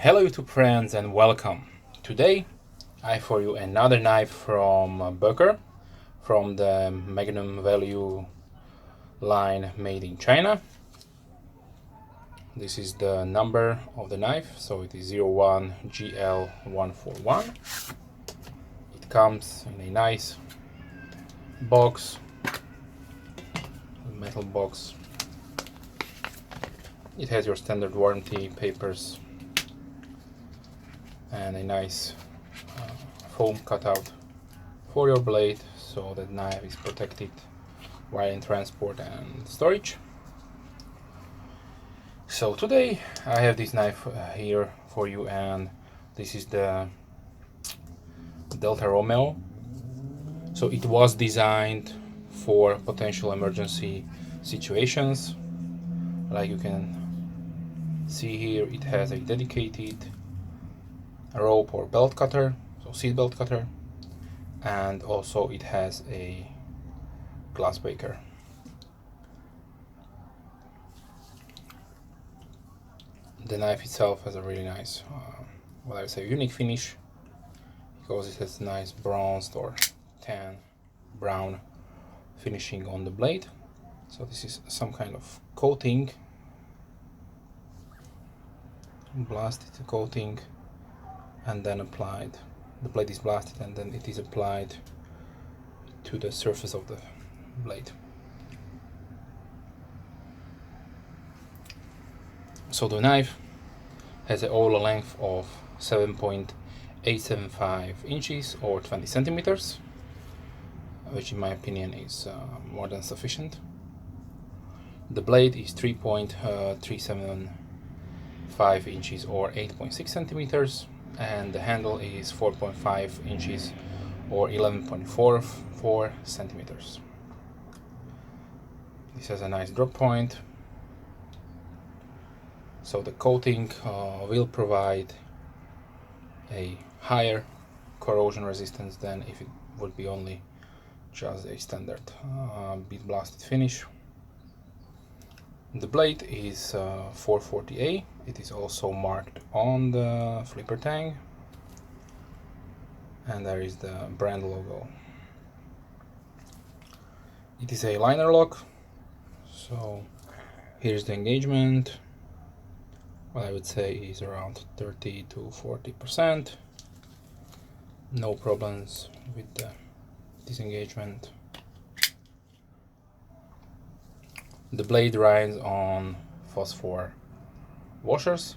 Hello YouTube friends and welcome. Today I have for you another knife from Boker, from the Magnum value line made in China. This is the number of the knife, so it is 01GL141. It comes in a nice box, metal box. It has your standard warranty papers and a nice foam cutout for your blade, so that knife is protected while in transport and storage. So today I have this knife here for you, and this is the Delta Romeo. So it was designed for potential emergency situations. Like you can see here, it has a dedicated rope or belt cutter, so seat belt cutter, and also it has a glass breaker. The knife itself has a really nice, what I would say, unique finish, because it has nice bronzed or tan brown finishing on the blade. So this is some kind of coating, blasted coating, and then applied. The blade is blasted and then it is applied to the surface of the blade. So the knife has an overall length of 7.875 inches or 20 centimeters, which in my opinion is more than sufficient. The blade is 3.375 inches or 8.6 centimeters, and the handle is 4.5 inches or 11.44 centimeters. This has a nice drop point, so the coating will provide a higher corrosion resistance than if it would be only just a standard bead blasted finish. The blade is 440A. It is also marked on the flipper tang, and there is the brand logo. It is a liner lock, so here's the engagement. What I would say is around 30 to 40%. No problems with the disengagement. The blade rides on phosphor washers.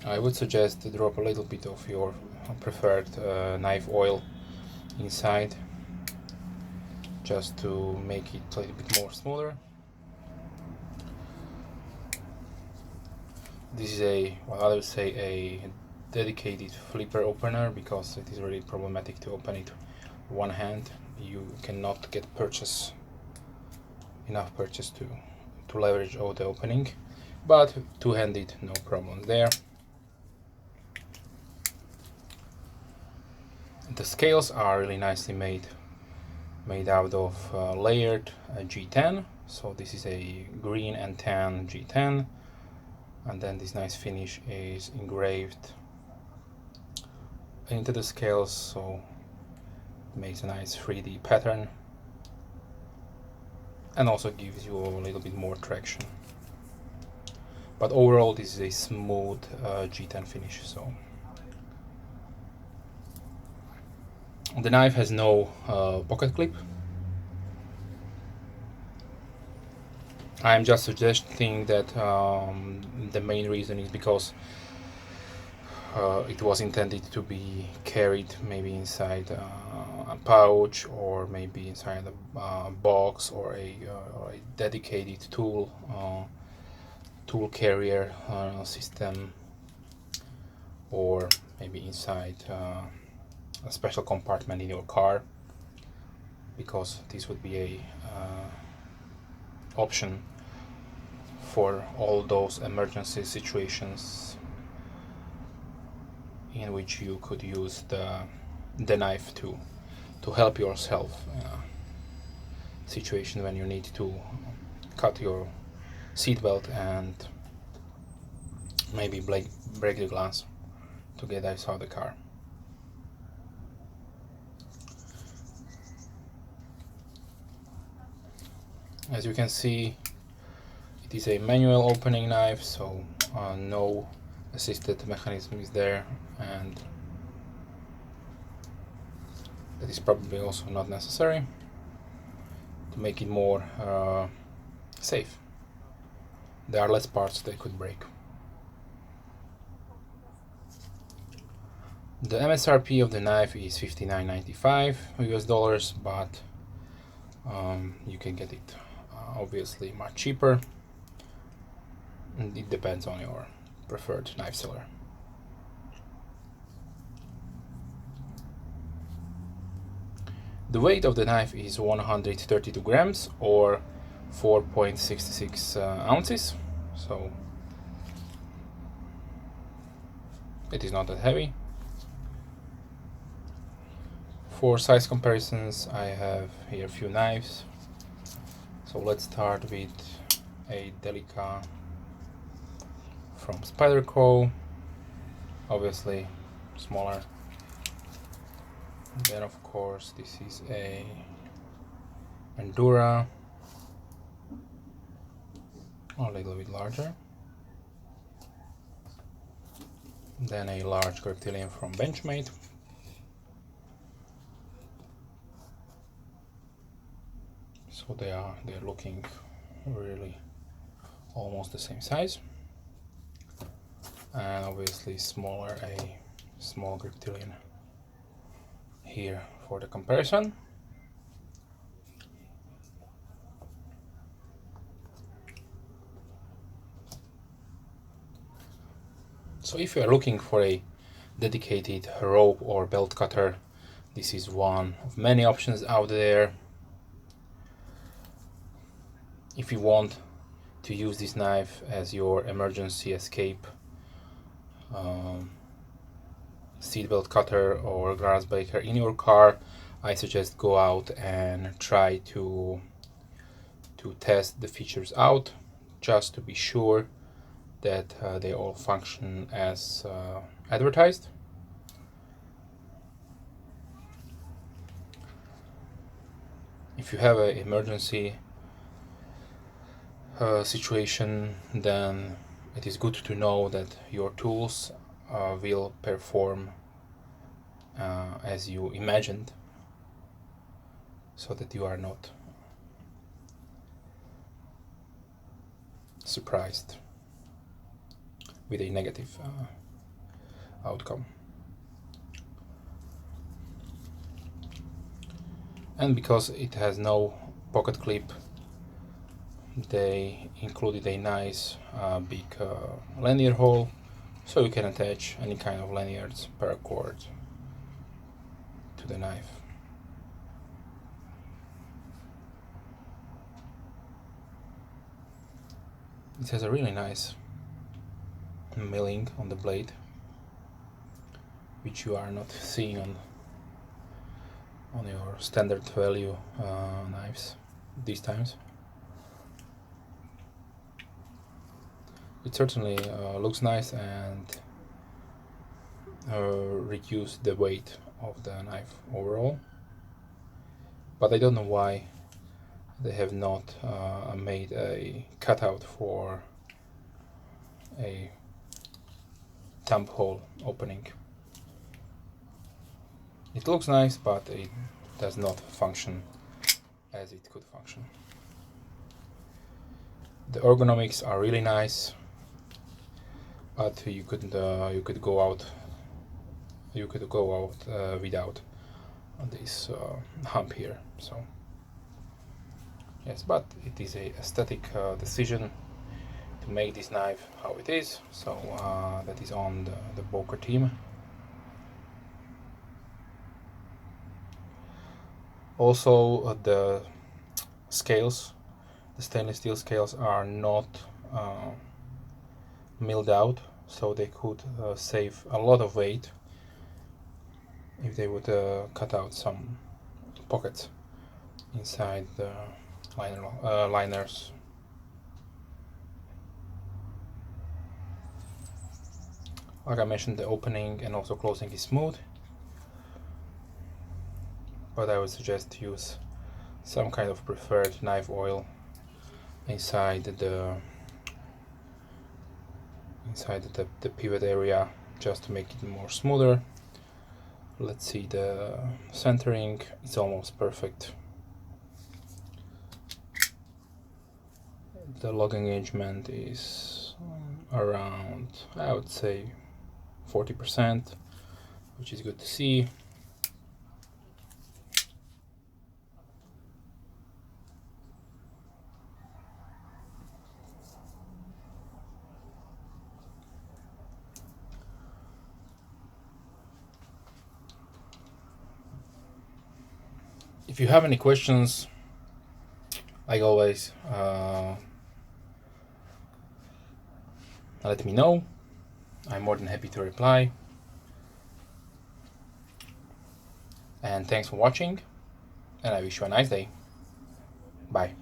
I would suggest to drop a little bit of your preferred knife oil inside, just to make it a little bit more smoother. This is what I would say a dedicated flipper opener, because it is really problematic to open it one hand. You cannot get enough purchase to leverage out the opening, but two-handed, no problem there. The scales are really nicely made out of layered G10. So this is a green and tan G10, and then this nice finish is engraved into the scales, so it makes a nice 3D pattern and also gives you a little bit more traction. But overall this is a smooth G10 finish. So the knife has no pocket clip. I'm just suggesting that the main reason is because it was intended to be carried maybe inside a pouch, or maybe inside a box, or a dedicated tool carrier system, or maybe inside a special compartment in your car, because this would be a option for all those emergency situations in which you could use the knife to help yourself. Situation when you need to cut your seatbelt and maybe break the glass to get out of the car. As you can see, it is a manual opening knife, so no assisted mechanism is there, and that is probably also not necessary to make it more safe. There are less parts that could break. The MSRP of the knife is $59.95 US, but you can get it obviously much cheaper, and it depends on your preferred knife seller. The weight of the knife is 132 grams or 4.66 ounces, so it is not that heavy. For size comparisons, I have here a few knives. So let's start with a Delica from Spyderco, obviously smaller. And then of course this is a Endura, a little bit larger. Then a large Reptilian from Benchmade. So they're looking really almost the same size. And obviously smaller, a small Reptilian here for the comparison. So if you are looking for a dedicated rope or belt cutter, this is one of many options out there. If you want to use this knife as your emergency escape seatbelt cutter or grass breaker in your car, I suggest go out and try to test the features out, just to be sure that they all function as advertised. If you have an emergency situation, then it is good to know that your tools will perform as you imagined, so that you are not surprised with a negative outcome. And because it has no pocket clip, they included a nice big lanyard hole, so you can attach any kind of lanyards, paracord to the knife. It has a really nice milling on the blade, which you are not seeing on your standard value knives these times. It certainly looks nice and reduced the weight of the knife overall, but I don't know why they have not made a cutout for a thumb hole opening. It looks nice, but it does not function as it could function. The ergonomics are really nice, but you could go out without this hump here. So yes, but it is a aesthetic decision to make this knife how it is. So that is on the Boker team. Also, the scales, the stainless steel scales, are not milled out, so they could save a lot of weight if they would cut out some pockets inside the liners. Like I mentioned, the opening and also closing is smooth, but I would suggest to use some kind of preferred knife oil inside the pivot area, just to make it more smoother. Let's see, the centering is almost perfect. The log engagement is around, I would say, 40%, which is good to see. If you have any questions, like always, let me know. I'm more than happy to reply. And thanks for watching, and I wish you a nice day. Bye.